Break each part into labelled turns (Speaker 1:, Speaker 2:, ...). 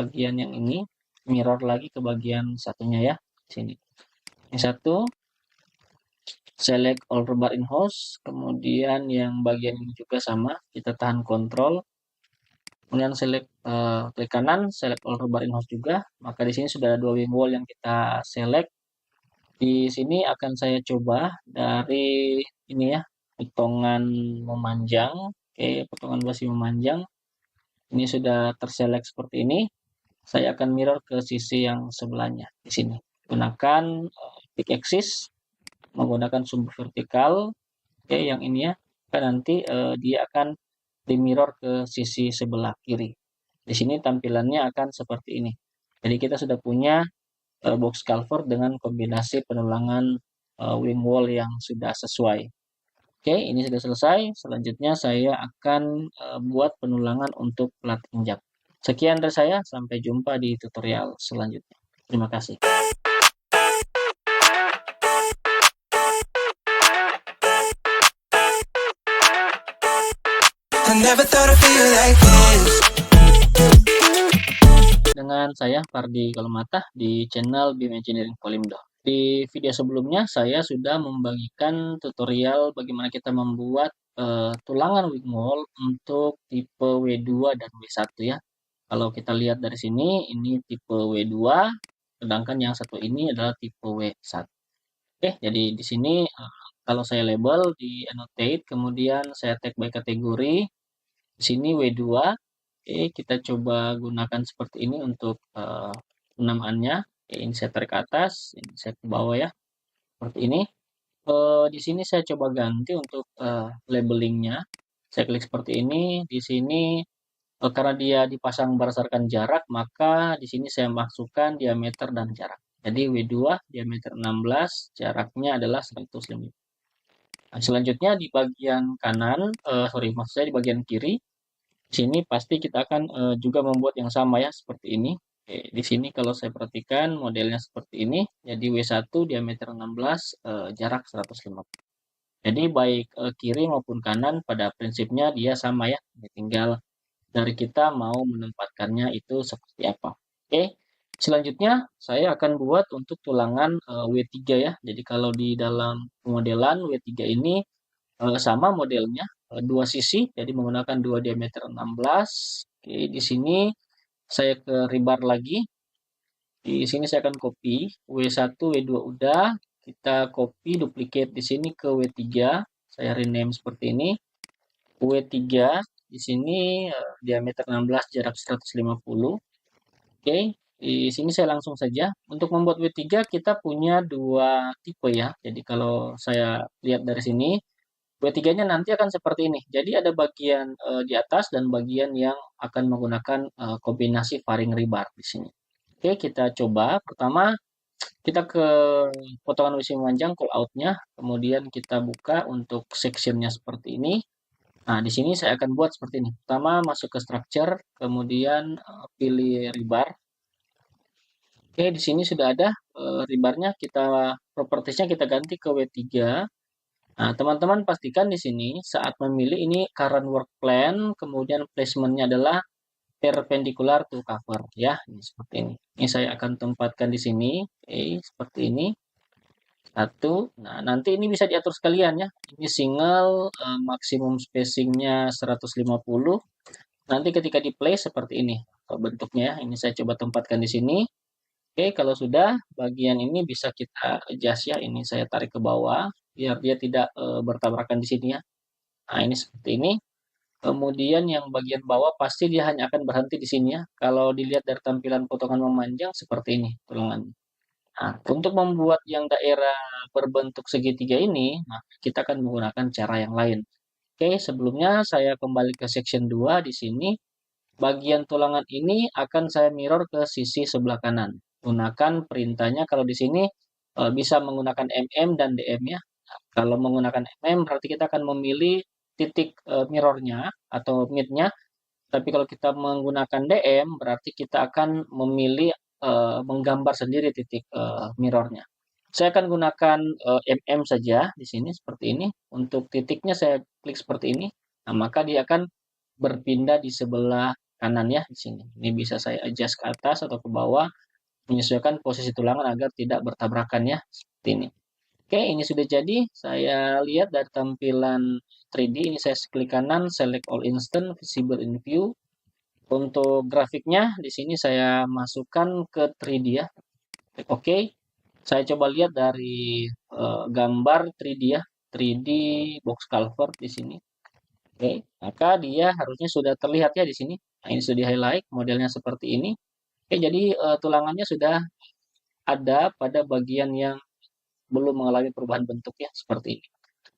Speaker 1: bagian yang ini, mirror lagi ke bagian satunya ya, sini. Yang satu, select all bar in host, kemudian yang bagian ini juga sama, kita tahan kontrol, kemudian select klik kanan, select all bar in host juga, maka di sini sudah ada 2 wing wall yang kita select. Di sini akan saya coba dari ini ya, potongan memanjang. Oke, potongan basi memanjang. Ini sudah terselect seperti ini. Saya akan mirror ke sisi yang sebelahnya di sini. Gunakan pick axis, menggunakan sumbu vertikal. Oke, yang ini ya. Kan nanti dia akan di mirror ke sisi sebelah kiri. Di sini tampilannya akan seperti ini. Jadi kita sudah punya box culvert dengan kombinasi penulangan wing wall yang sudah sesuai. Oke, ini sudah selesai. Selanjutnya saya akan buat penulangan untuk plat injak. Sekian dari saya, sampai jumpa di tutorial selanjutnya. Terima kasih. Dengan saya Fardi Kalumata di channel BIM Engineering Polimdo. Di video sebelumnya saya sudah membagikan tutorial bagaimana kita membuat tulangan wing wall untuk tipe W2 dan W1 ya. Kalau kita lihat dari sini, ini tipe W2, sedangkan yang satu ini adalah tipe W1. Oke, jadi di sini kalau saya label di annotate, kemudian saya tag by kategori, di sini W2. Oke, kita coba gunakan seperti ini untuk penamaannya. Oke, ini saya tarik ke atas, ini saya ke bawah ya, seperti ini. Di sini saya coba ganti untuk labelingnya. Saya klik seperti ini. Di sini karena dia dipasang berdasarkan jarak, maka di sini saya masukkan diameter dan jarak. Jadi W2 diameter 16, jaraknya adalah 150. Nah, selanjutnya di bagian kanan, maksud saya di bagian kiri, di sini pasti kita akan juga membuat yang sama ya, seperti ini. Oke, di sini kalau saya perhatikan modelnya seperti ini, jadi W1 diameter 16, jarak 150. Jadi baik kiri maupun kanan pada prinsipnya dia sama ya, tinggal dari kita mau menempatkannya itu seperti apa. Oke, selanjutnya saya akan buat untuk tulangan W3 ya. Jadi kalau di dalam pemodelan W3 ini sama modelnya, dua sisi, jadi menggunakan dua diameter 16. Oke, di sini saya ke rebar lagi. Di sini saya akan copy W1, W2 udah, kita copy duplicate di sini ke W3. Saya rename seperti ini. W3 di sini diameter 16, jarak 150. Oke, di sini saya langsung saja. Untuk membuat W3 kita punya dua tipe ya. Jadi kalau saya lihat dari sini, W3-nya nanti akan seperti ini. Jadi ada bagian di atas dan bagian yang akan menggunakan kombinasi faring rebar di sini. Oke, kita coba. Pertama, kita ke potongan WC memanjang call out-nya, kemudian kita buka untuk section-nya seperti ini. Nah, di sini saya akan buat seperti ini. Pertama, masuk ke structure, kemudian pilih rebar. Oke, di sini sudah ada rebarnya. Propertiesnya kita ganti ke W3. Nah, teman-teman pastikan di sini saat memilih ini current work plan, kemudian placementnya adalah perpendicular to cover ya, ini seperti ini. Ini saya akan tempatkan di sini, seperti ini. Satu. Nah, nanti ini bisa diatur sekalian ya. Ini single, maksimum spacingnya 150. Nanti ketika di play seperti ini bentuknya ya. Ini saya coba tempatkan di sini. Oke, kalau sudah bagian ini bisa kita adjust ya. Ini saya tarik ke bawah biar dia tidak bertabrakan di sini ya. Nah, ini seperti ini. Kemudian yang bagian bawah pasti dia hanya akan berhenti di sini ya. Kalau dilihat dari tampilan potongan memanjang seperti ini tulangannya. Nah, untuk membuat yang daerah berbentuk segitiga ini, nah, kita akan menggunakan cara yang lain. Oke, sebelumnya saya kembali ke section 2 di sini. Bagian tulangan ini akan saya mirror ke sisi sebelah kanan. Gunakan perintahnya kalau di sini bisa menggunakan mm dan dm ya. Nah, kalau menggunakan mm berarti kita akan memilih titik mirrornya atau midnya. Tapi kalau kita menggunakan dm berarti kita akan memilih menggambar sendiri titik mirrornya. Saya akan gunakan mm saja di sini seperti ini. Untuk titiknya saya klik seperti ini. Nah, maka dia akan berpindah di sebelah kanan ya di sini. Ini bisa saya adjust ke atas atau ke bawah, menyesuaikan posisi tulangan agar tidak bertabrakan ya, seperti ini. Oke, ini sudah jadi. Saya lihat dari tampilan 3D, ini saya klik kanan, select all instant, visible in view. Untuk grafiknya, di sini saya masukkan ke 3D ya. Klik OK. Saya coba lihat dari gambar 3D ya, 3D box culvert di sini. Oke, maka dia harusnya sudah terlihat ya di sini. Nah, ini sudah di-highlight, modelnya seperti ini. Oke, jadi tulangannya sudah ada pada bagian yang belum mengalami perubahan bentuk ya, seperti ini.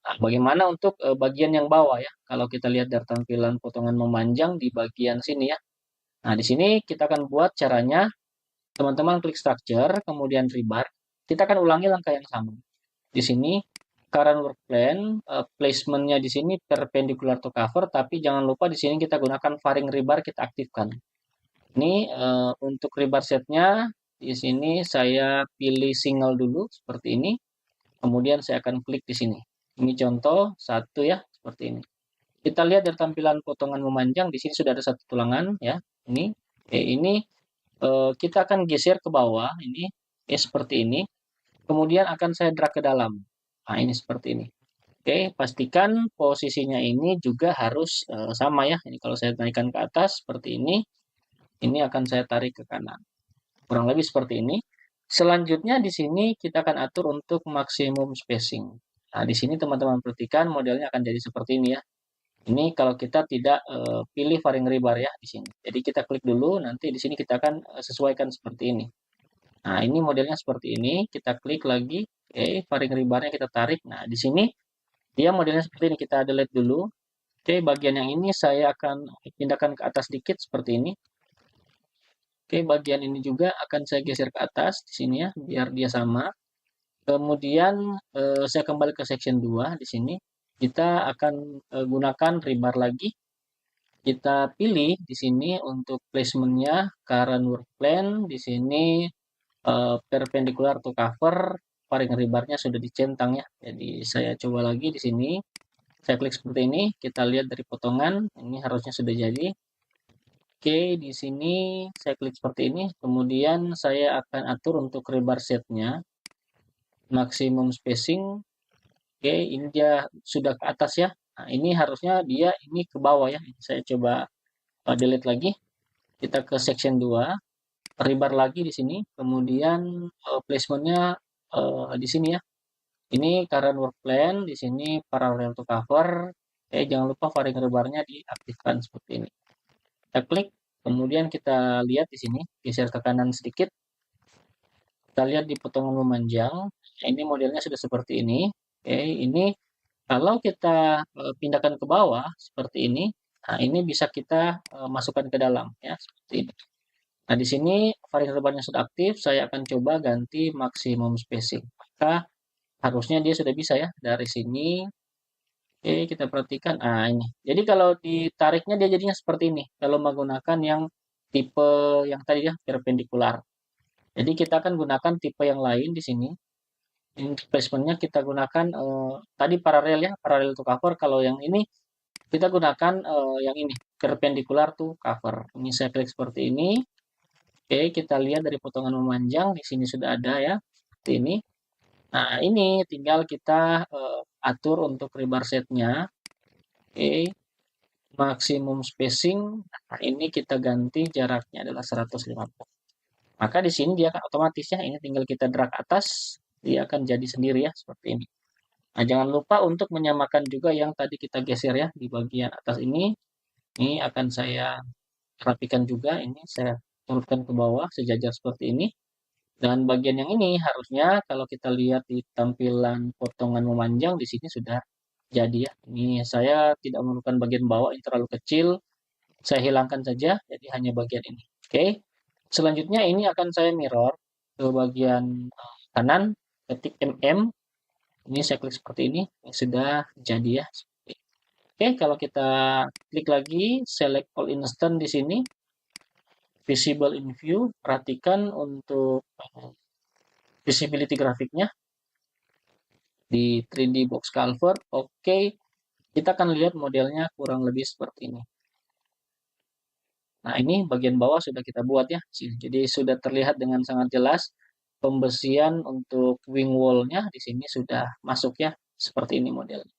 Speaker 1: Nah, bagaimana untuk bagian yang bawah ya? Kalau kita lihat dari tampilan potongan memanjang di bagian sini ya. Nah, di sini kita akan buat caranya. Teman-teman klik structure, kemudian rebar. Kita akan ulangi langkah yang sama. Di sini current work plan, placementnya di sini perpendicular to cover, tapi jangan lupa di sini kita gunakan faring rebar, kita aktifkan. Ini untuk rebar setnya, di sini saya pilih single dulu seperti ini. Kemudian saya akan klik di sini. Ini contoh satu ya, seperti ini. Kita lihat dari tampilan potongan memanjang, di sini sudah ada satu tulangan ya. Ini kita akan geser ke bawah ini seperti ini. Kemudian akan saya drag ke dalam. Nah, ini seperti ini. Oke, pastikan posisinya ini juga harus sama ya. Ini kalau saya naikkan ke atas seperti ini akan saya tarik ke kanan. Kurang lebih seperti ini. Selanjutnya di sini kita akan atur untuk maksimum spacing. Nah, di sini teman-teman perhatikan modelnya akan jadi seperti ini ya. Ini kalau kita tidak pilih faring rebar ya di sini. Jadi kita klik dulu, nanti di sini kita akan sesuaikan seperti ini. Nah, ini modelnya seperti ini. Kita klik lagi, oke, faring rebarnya kita tarik. Nah, di sini dia modelnya seperti ini. Kita delete dulu. Oke, bagian yang ini saya akan pindahkan ke atas sedikit seperti ini. Oke, bagian ini juga akan saya geser ke atas di sini ya, biar dia sama. Kemudian saya kembali ke section 2 di sini. Kita akan gunakan rebar lagi. Kita pilih di sini untuk placementnya current work plan. Di sini perpendicular to cover, faring rebarnya sudah dicentang ya. Jadi saya coba lagi di sini. Saya klik seperti ini. Kita lihat dari potongan. Ini harusnya sudah jadi. Oke, di sini saya klik seperti ini. Kemudian saya akan atur untuk rebar setnya. Maximum spacing. Oke, ini dia sudah ke atas ya. Nah, ini harusnya dia ini ke bawah ya. Saya coba delete lagi. Kita ke section 2, rebar lagi di sini. Kemudian placementnya di sini ya. Ini current work plan, di sini parallel to cover. Jangan lupa faring rebarnya diaktifkan seperti ini. Kita klik, kemudian kita lihat di sini, geser ke kanan sedikit. Kita lihat di potongan memanjang. Ini modelnya sudah seperti ini. Ini kalau kita pindahkan ke bawah seperti ini, nah ini bisa kita masukkan ke dalam ya seperti ini. Nah di sini faring rebarnya sudah aktif, saya akan coba ganti maksimum spacing. Maka harusnya dia sudah bisa ya dari sini. Oke, kita perhatikan. Ah ini. Jadi kalau ditariknya dia jadinya seperti ini. Kalau menggunakan yang tipe yang tadi ya perpendikular. Jadi kita akan gunakan tipe yang lain di sini. Ini placementnya kita gunakan tadi paralel ya, paralel to cover. Kalau yang ini kita gunakan yang ini perpendicular to cover. Ini saya klik seperti ini. Oke, kita lihat dari potongan memanjang di sini sudah ada ya, seperti ini. Nah, ini tinggal kita atur untuk rebar setnya. Oke, maksimum spacing. Nah, ini kita ganti jaraknya adalah 150. Maka di sini dia akan otomatis ya, ini tinggal kita drag atas, dia akan jadi sendiri ya, seperti ini. Nah, jangan lupa untuk menyamakan juga yang tadi kita geser ya, di bagian atas ini. Ini akan saya rapikan juga, ini saya turunkan ke bawah, sejajar seperti ini. Dan bagian yang ini harusnya kalau kita lihat di tampilan potongan memanjang di sini sudah jadi ya. Ini saya tidak memerlukan bagian bawah, ini terlalu kecil. Saya hilangkan saja, jadi hanya bagian ini. Oke. Selanjutnya ini akan saya mirror ke bagian kanan, ketik MM. Ini saya klik seperti ini, sudah jadi ya. Oke, kalau kita klik lagi, select all instant di sini, visible in view, perhatikan untuk visibility grafiknya di 3D box culvert. Oke, kita akan lihat modelnya kurang lebih seperti ini. Nah, ini bagian bawah sudah kita buat ya. Jadi sudah terlihat dengan sangat jelas pembesian untuk wing wall-nya di sini sudah masuk ya. Seperti ini modelnya.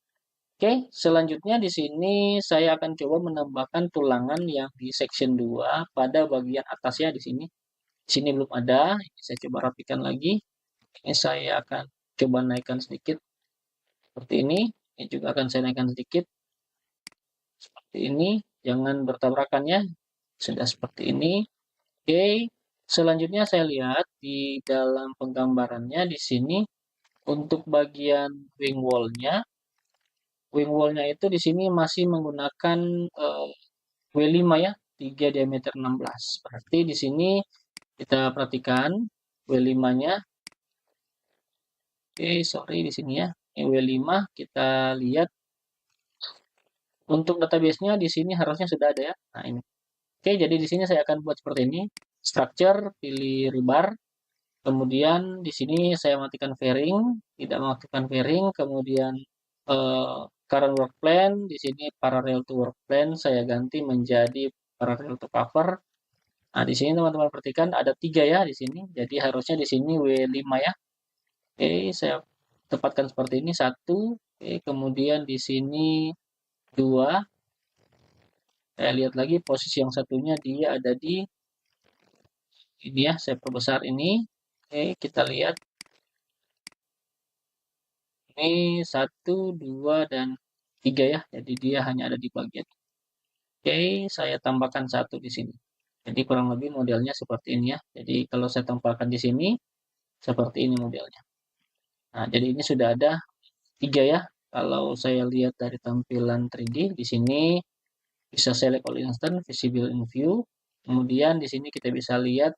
Speaker 1: Oke, selanjutnya di sini saya akan coba menambahkan tulangan yang di section 2 pada bagian atasnya di sini. Di sini belum ada, ini saya coba rapikan lagi. Ini saya akan coba naikkan sedikit seperti ini. Ini juga akan saya naikkan sedikit seperti ini. Jangan bertabrakan ya. Sudah seperti ini. Oke, selanjutnya saya lihat di dalam penggambarannya di sini untuk bagian wing wall-nya itu di sini masih menggunakan W5 ya, 3 diameter 16. Berarti di sini kita perhatikan W5-nya. Oke, sorry di sini ya. Ini W5 kita lihat untuk database-nya di sini harusnya sudah ada ya. Nah, ini. Oke, jadi di sini saya akan buat seperti ini. Structure, pilih rebar. Kemudian di sini saya matikan fairing, tidak mengaktifkan fairing. Kemudian current work plan, di sini parallel to work plan saya ganti menjadi parallel to cover. Nah, di sini teman-teman perhatikan ada 3 ya di sini. Jadi harusnya di sini W5 ya. Oke, saya tempatkan seperti ini. 1, oke, kemudian di sini 2. Saya lihat lagi posisi yang satunya dia ada di ini ya, saya perbesar ini. Oke, kita lihat ini 1, 2, dan 3 ya. Jadi dia hanya ada di bagian. Oke, saya tambahkan 1 di sini. Jadi kurang lebih modelnya seperti ini ya. Jadi kalau saya tempatkan di sini, seperti ini modelnya. Nah, jadi ini sudah ada 3 ya. Kalau saya lihat dari tampilan 3D, di sini bisa select all instant, visible in view. Kemudian di sini kita bisa lihat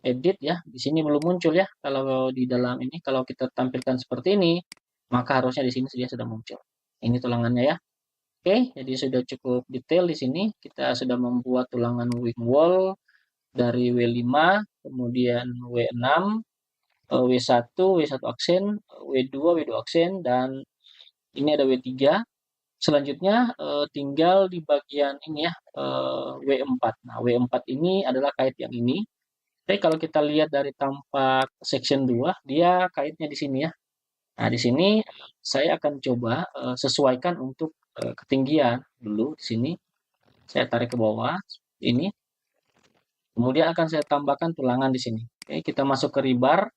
Speaker 1: edit ya. Di sini belum muncul ya. Kalau di dalam ini, kalau kita tampilkan seperti ini, maka harusnya di sini dia sudah muncul. Ini tulangannya ya. Oke, jadi sudah cukup detail di sini. Kita sudah membuat tulangan wing wall dari W5, kemudian W6, W1, W1 aksen, W2, W2 aksen, dan ini ada W3. Selanjutnya tinggal di bagian ini ya, W4. Nah, W4 ini adalah kait yang ini. Tapi kalau kita lihat dari tampak section 2, dia kaitnya di sini ya. Nah, di sini saya akan coba sesuaikan untuk ketinggian dulu di sini. Saya tarik ke bawah ini. Kemudian akan saya tambahkan tulangan di sini. Oke, kita masuk ke rebar.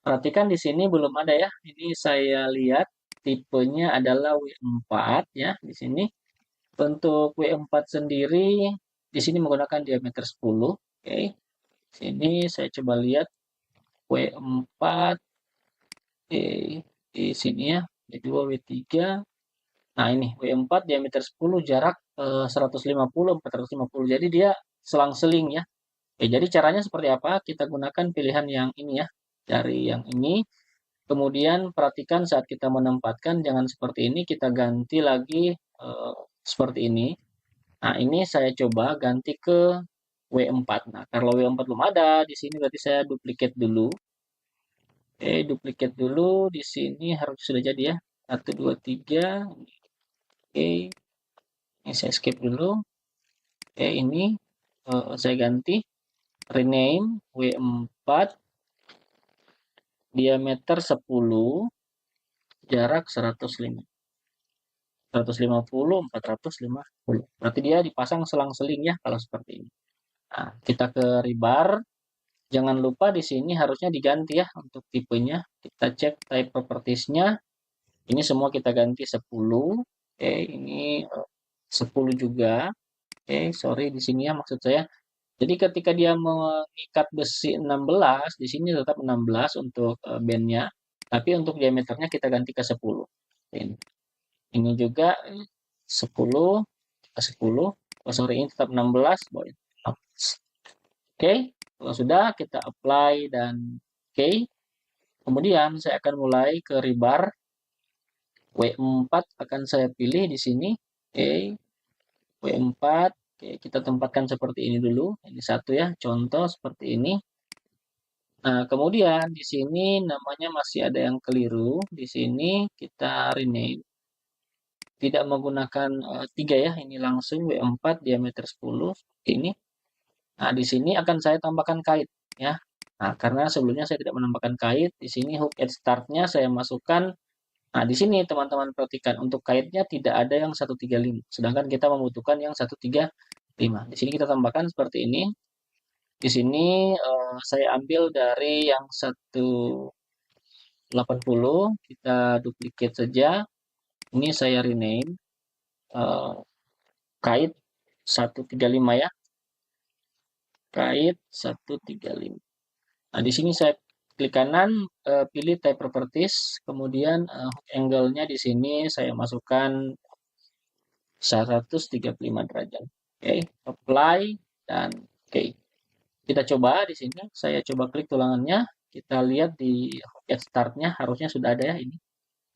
Speaker 1: Perhatikan di sini belum ada ya. Ini saya lihat tipenya adalah W4 ya di sini. Untuk W4 sendiri di sini menggunakan diameter 10. Oke. Sini saya coba lihat W4. Oke, di sini ya. W2, W3. Nah, ini W4 diameter 10, jarak 150, 450. Jadi dia selang-seling ya. Oke, jadi caranya seperti apa? Kita gunakan pilihan yang ini ya. Dari yang ini. Kemudian perhatikan saat kita menempatkan jangan seperti ini, kita ganti lagi seperti ini. Nah, ini saya coba ganti ke W4. Nah, kalau W4 belum ada, di sini berarti saya duplikat dulu. Oke, duplikat dulu. Di sini harus sudah jadi ya. 1, 2, 3. Oke, ini saya skip dulu. Oke, ini saya ganti. Rename W4. Diameter 10. Jarak 105. 150, 450. Berarti dia dipasang selang-seling ya kalau seperti ini. Nah, kita ke rebar. Jangan lupa di sini harusnya diganti ya untuk tipenya. Kita cek type properties-nya. Ini semua kita ganti 10. Oke, ini 10 juga. Oke, sorry di sini ya maksud saya. Jadi ketika dia mengikat besi 16, di sini tetap 16 untuk bandnya. Tapi untuk diameternya kita ganti ke 10. Ini juga 10, 10. Oh, sorry, ini tetap 16. Oke, kalau sudah kita apply dan oke. Kemudian saya akan mulai ke rebar. W4 akan saya pilih di sini. Oke, W4. Oke, kita tempatkan seperti ini dulu. Ini satu ya, contoh seperti ini. Nah, kemudian di sini namanya masih ada yang keliru. Di sini kita rename. tidak menggunakan 3 ya, ini langsung W4 diameter 10 seperti ini. Nah, di sini akan saya tambahkan kait ya. Nah, karena sebelumnya saya tidak menambahkan kait, di sini hook at start-nya saya masukkan. Nah, di sini teman-teman perhatikan untuk kaitnya tidak ada yang 135, sedangkan kita membutuhkan yang 135. Di sini kita tambahkan seperti ini. Di sini saya ambil dari yang 180, kita duplicate saja. Ini saya rename eh, kait 135 ya, kait 135. Nah, di sini saya klik kanan, pilih type properties, kemudian hook angle-nya di sini saya masukkan 135 derajat. Oke, apply dan oke. Kita coba di sini, saya coba klik tulangannya, kita lihat di hook at start-nya harusnya sudah ada ya ini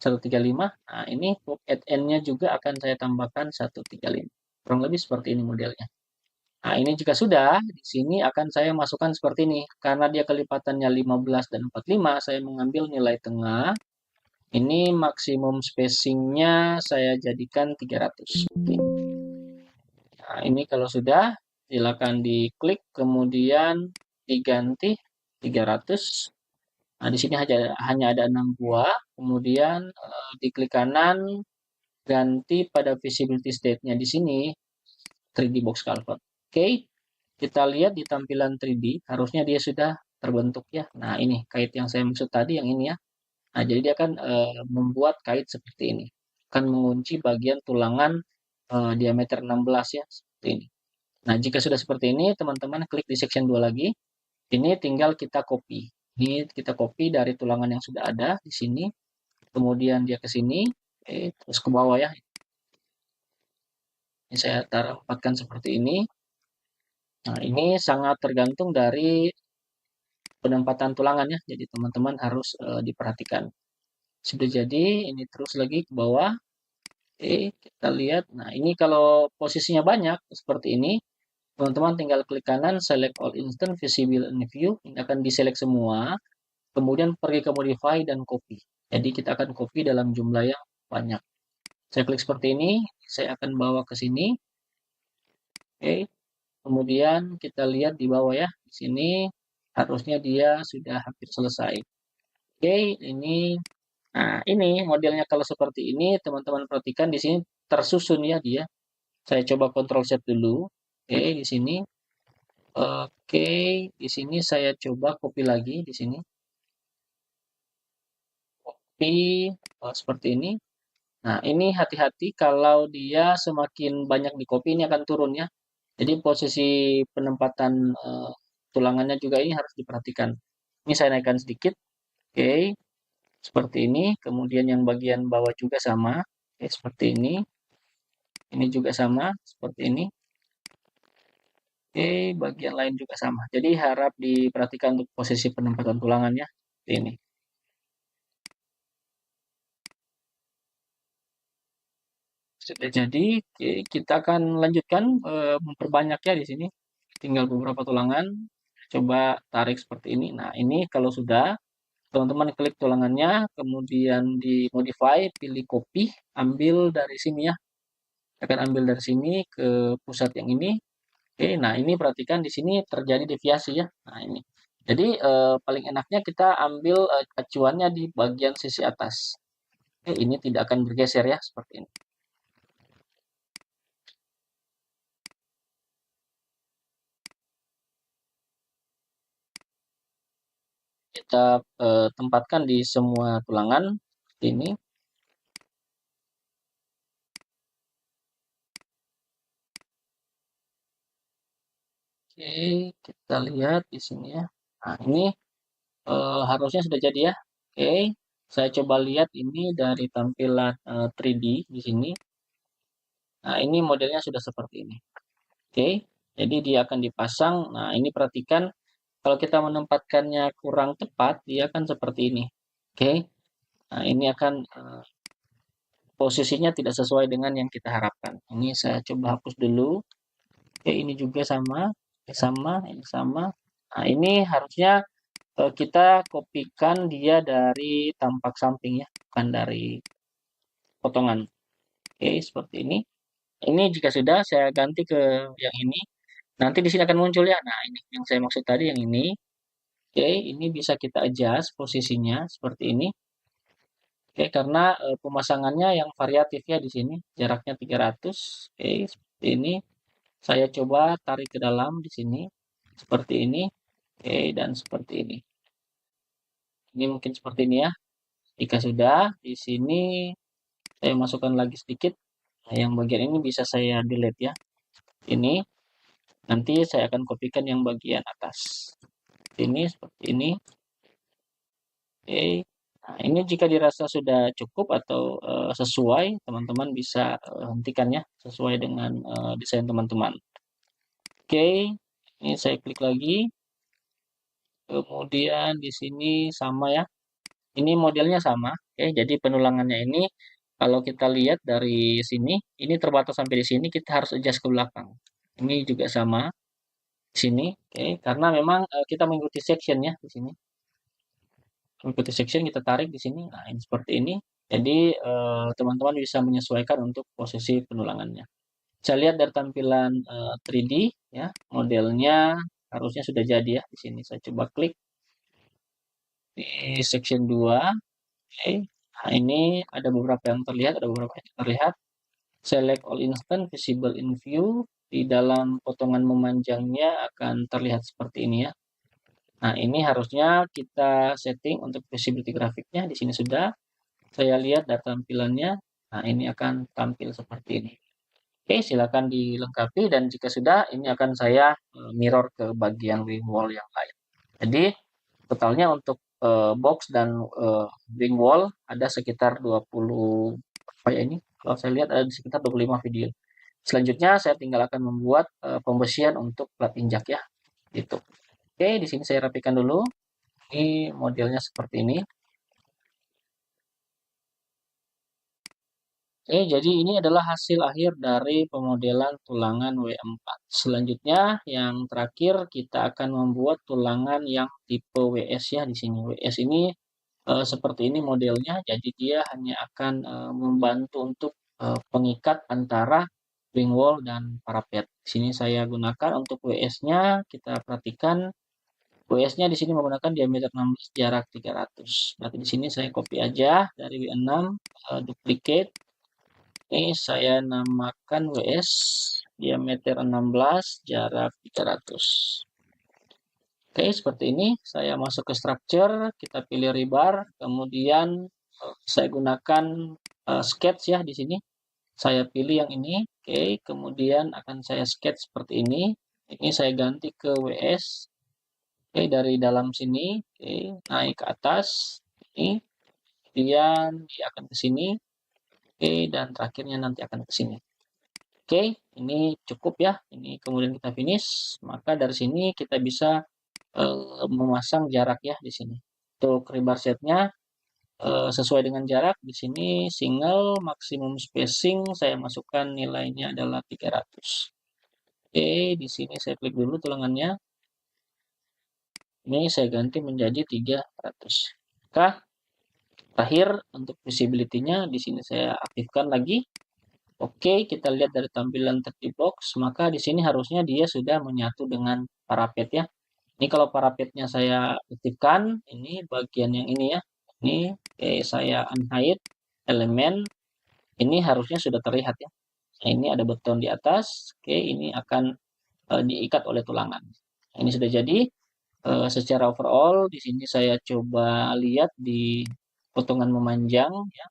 Speaker 1: 135. Nah, ini hook at end-nya juga akan saya tambahkan 135. Kurang lebih seperti ini modelnya. Nah, ini jika sudah, di sini akan saya masukkan seperti ini. Karena dia kelipatannya 15 dan 45, saya mengambil nilai tengah. Ini maksimum spacing-nya saya jadikan 300. Oke. Nah, ini kalau sudah, silakan diklik, kemudian diganti 300. Nah, di sini hanya ada 6 buah. Kemudian diklik kanan, ganti pada visibility state-nya di sini 3D box culvert. Oke, kita lihat di tampilan 3D, harusnya dia sudah terbentuk ya. Nah, ini kait yang saya maksud tadi, yang ini ya. Nah, jadi dia akan membuat kait seperti ini. Akan mengunci bagian tulangan diameter 16 ya, seperti ini. Nah, jika sudah seperti ini, teman-teman klik di section 2 lagi. Ini tinggal kita copy. Ini kita copy dari tulangan yang sudah ada di sini. Kemudian dia ke sini, terus ke bawah ya. Ini saya tempatkan seperti ini. Nah, ini sangat tergantung dari penempatan tulangan ya. Jadi teman-teman harus diperhatikan. Sudah jadi, ini terus lagi ke bawah. Oke, kita lihat. Nah, ini kalau posisinya banyak seperti ini, teman-teman tinggal klik kanan, select all instant, visible in view. Ini akan diselect semua. Kemudian pergi ke modify dan copy. Jadi kita akan copy dalam jumlah yang banyak. Saya klik seperti ini, saya akan bawa ke sini. Oke, kemudian kita lihat di bawah ya. Di sini harusnya dia sudah hampir selesai. Oke, ini. Nah, ini modelnya kalau seperti ini, teman-teman perhatikan di sini tersusun ya dia. Saya coba Ctrl Z dulu. Oke, di sini. Oke, di sini saya coba copy lagi di sini. Copy seperti ini. Nah, ini hati-hati kalau dia semakin banyak di copy ini akan turun ya. Jadi posisi penempatan tulangannya juga ini harus diperhatikan. Ini saya naikkan sedikit. Oke, seperti ini. Kemudian yang bagian bawah juga sama. Oke, seperti ini. Ini juga sama, seperti ini. Oke, bagian lain juga sama. Jadi harap diperhatikan untuk posisi penempatan tulangannya. Seperti ini. Sudah jadi, kita akan lanjutkan memperbanyaknya di sini. Tinggal beberapa tulangan. Coba tarik seperti ini. Nah, ini kalau sudah, teman-teman klik tulangannya, kemudian di modify, pilih copy, ambil dari sini ya. Akan ambil dari sini ke pusat yang ini. Oke, nah ini perhatikan di sini terjadi deviasi ya. Nah, ini. Jadi paling enaknya kita ambil acuannya di bagian sisi atas. Oke, ini tidak akan bergeser ya, seperti ini. Kita tempatkan di semua tulangan seperti ini. Oke, kita lihat di sini ya. Nah, ini harusnya sudah jadi ya. Oke, saya coba lihat ini dari tampilan 3D di sini. Nah, ini modelnya sudah seperti ini. Oke, jadi dia akan dipasang. Nah, ini perhatikan kalau kita menempatkannya kurang tepat, dia akan seperti ini. Oke, nah ini akan posisinya tidak sesuai dengan yang kita harapkan. Ini saya coba hapus dulu. Oke, ini juga sama, sama, ini sama. Nah, ini harusnya kita kopikan dia dari tampak samping ya, bukan dari potongan. Oke, seperti ini. Ini jika sudah saya ganti ke yang ini, nanti di sini akan muncul ya. Nah, ini yang saya maksud tadi yang ini. Oke, ini bisa kita adjust posisinya seperti ini. Oke, karena pemasangannya yang variatif ya di sini, jaraknya 300. Oke, seperti ini. Saya coba tarik ke dalam di sini, seperti ini. Oke, dan seperti ini. Ini mungkin seperti ini ya. Jika sudah, di sini saya masukkan lagi sedikit. Nah, yang bagian ini bisa saya delete ya. Ini nanti saya akan kopikan yang bagian atas. Ini seperti ini. Oke. Nah, ini jika dirasa sudah cukup atau sesuai, teman-teman bisa hentikan ya, sesuai dengan desain teman-teman. Oke, ini saya klik lagi. Kemudian di sini sama ya. Ini modelnya sama. Oke, jadi penulangannya ini kalau kita lihat dari sini, ini terbatas sampai di sini, kita harus adjust ke belakang. Ini juga sama di sini. Oke, karena memang kita mengikuti section ya di sini. Mengikuti section kita tarik di sini. Nah, ini seperti ini. Jadi teman-teman bisa menyesuaikan untuk posisi penulangannya. Saya lihat dari tampilan 3D ya, modelnya harusnya sudah jadi ya di sini. Saya coba klik di section 2. Oke. Nah, ini ada beberapa yang terlihat, ada beberapa yang terlihat. Select all instant visible in view. Di dalam potongan memanjangnya akan terlihat seperti ini ya. Nah, ini harusnya kita setting untuk visibility grafiknya. Di sini sudah. Saya lihat dari tampilannya. Nah, ini akan tampil seperti ini. Oke, silakan dilengkapi dan jika sudah, ini akan saya mirror ke bagian wing wall yang lain. Jadi, totalnya untuk box dan wing wall ada sekitar 20 apa ya ini? Kalau saya lihat ada di sekitar 25 video. Selanjutnya saya tinggal akan membuat pembesian untuk plat injak ya. Gitu. Oke, di sini saya rapikan dulu. Ini modelnya seperti ini. Oke, jadi ini adalah hasil akhir dari pemodelan tulangan W4. Selanjutnya, yang terakhir kita akan membuat tulangan yang tipe WS ya di sini. WS ini seperti ini modelnya, jadi dia hanya akan membantu untuk pengikat antara wing wall dan parapet. Di sini saya gunakan untuk WS-nya, kita perhatikan WS-nya di sini menggunakan diameter 16, jarak 300. Berarti di sini saya copy aja dari W6, duplicate. Ini saya namakan WS diameter 16, jarak 300. Oke, seperti ini. Saya masuk ke structure, kita pilih rebar, kemudian saya gunakan sketch ya di sini. Saya pilih yang ini. Oke, kemudian akan saya sketch seperti ini. Ini saya ganti ke WS. Oke, dari dalam sini, oke, naik ke atas. Ini, kemudian dia akan ke sini. Oke, dan terakhirnya nanti akan ke sini. Oke, ini cukup ya. Ini kemudian kita finish. Maka dari sini kita bisa memasang jarak ya di sini. Untuk rebar setnya sesuai dengan jarak di sini single maksimum spacing saya masukkan nilainya adalah 300. Oke, di sini saya klik dulu tulangannya. Ini saya ganti menjadi 300. Maka terakhir untuk visibility-nya di sini saya aktifkan lagi. Oke, kita lihat dari tampilan 3D box, maka di sini harusnya dia sudah menyatu dengan parapet ya. Ini kalau parapetnya saya aktifkan, ini bagian yang ini ya. Ini saya unhide elemen, ini harusnya sudah terlihat ya. Nah, ini ada beton di atas. Oke, ini akan diikat oleh tulangan. Nah, ini sudah jadi. Secara overall di sini saya coba lihat di potongan memanjang ya.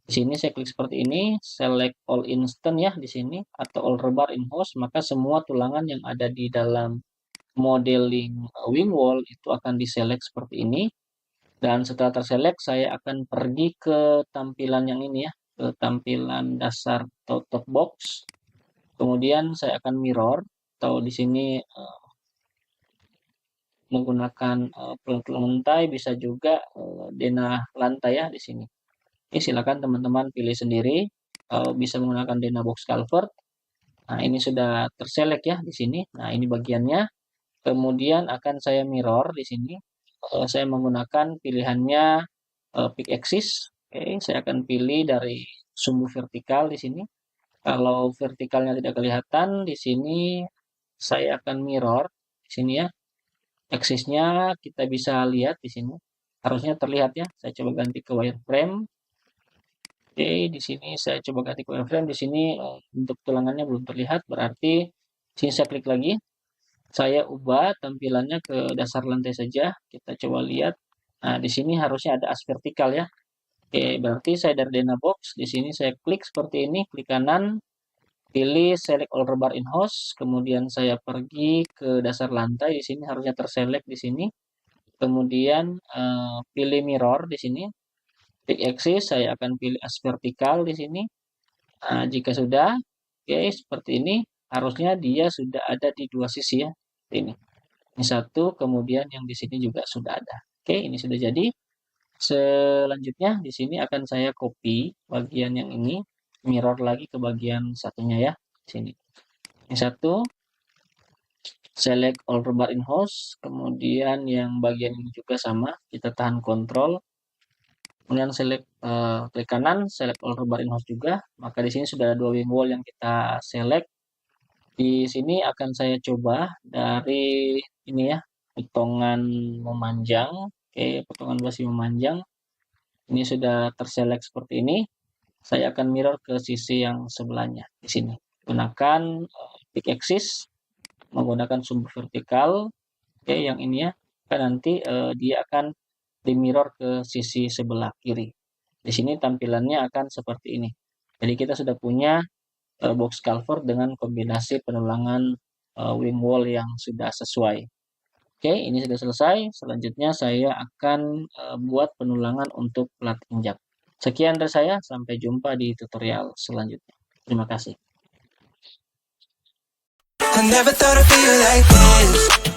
Speaker 1: Di sini saya klik seperti ini, select all instant ya di sini atau all rebar in host, maka semua tulangan yang ada di dalam modeling wing wall itu akan diselect seperti ini. Dan setelah terselect, saya akan pergi ke tampilan yang ini ya, ke tampilan dasar top box. Kemudian saya akan mirror atau di sini menggunakan pelan lantai, bisa juga denah lantai ya di sini. Ini silakan teman-teman pilih sendiri. Bisa menggunakan denah box culvert. Nah, ini sudah terselect ya di sini. Nah, ini bagiannya. Kemudian akan saya mirror di sini. Saya menggunakan pilihannya pick axis. Oke, saya akan pilih dari sumbu vertikal di sini. Kalau vertikalnya tidak kelihatan, di sini saya akan mirror di sini ya. Aksisnya kita bisa lihat di sini. Harusnya terlihat ya. Saya coba ganti ke wireframe. Oke, di sini saya coba ganti ke wireframe. Di sini untuk tulangannya belum terlihat, berarti di sini saya klik lagi. Saya ubah tampilannya ke dasar lantai saja. Kita coba lihat. Nah, di sini harusnya ada as vertikal ya. Oke, berarti saya dari Dynabox. Di sini saya klik seperti ini, klik kanan, pilih select all rebar in host, kemudian saya pergi ke dasar lantai. Di sini harusnya terselect di sini. Kemudian pilih mirror di sini. Pick axis, saya akan pilih as vertikal di sini. Nah, jika sudah, oke, seperti ini, harusnya dia sudah ada di dua sisi ya. Ini. Ini satu, kemudian yang di sini juga sudah ada. Oke, ini sudah jadi. Selanjutnya di sini akan saya copy bagian yang ini, mirror lagi ke bagian satunya ya. Sini. Ini satu, select all rebar in host, kemudian yang bagian ini juga sama, kita tahan kontrol, kemudian select klik kanan, select all rebar in host juga, maka di sini sudah ada dua wing wall yang kita select. Di sini akan saya coba dari ini ya, potongan memanjang, oke, potongan basi memanjang, ini sudah terselect seperti ini. Saya akan mirror ke sisi yang sebelahnya di sini. Gunakan pick axis, menggunakan sumbu vertikal. Oke, yang ini ya, kan nanti dia akan di mirror ke sisi sebelah kiri. Di sini tampilannya akan seperti ini. Jadi kita sudah punya box culvert dengan kombinasi penulangan wing wall yang sudah sesuai. Oke, ini sudah selesai. Selanjutnya saya akan buat penulangan untuk plat injak. Sekian dari saya, sampai jumpa di tutorial selanjutnya. Terima kasih.
Speaker 2: I never thought I'd feel like this.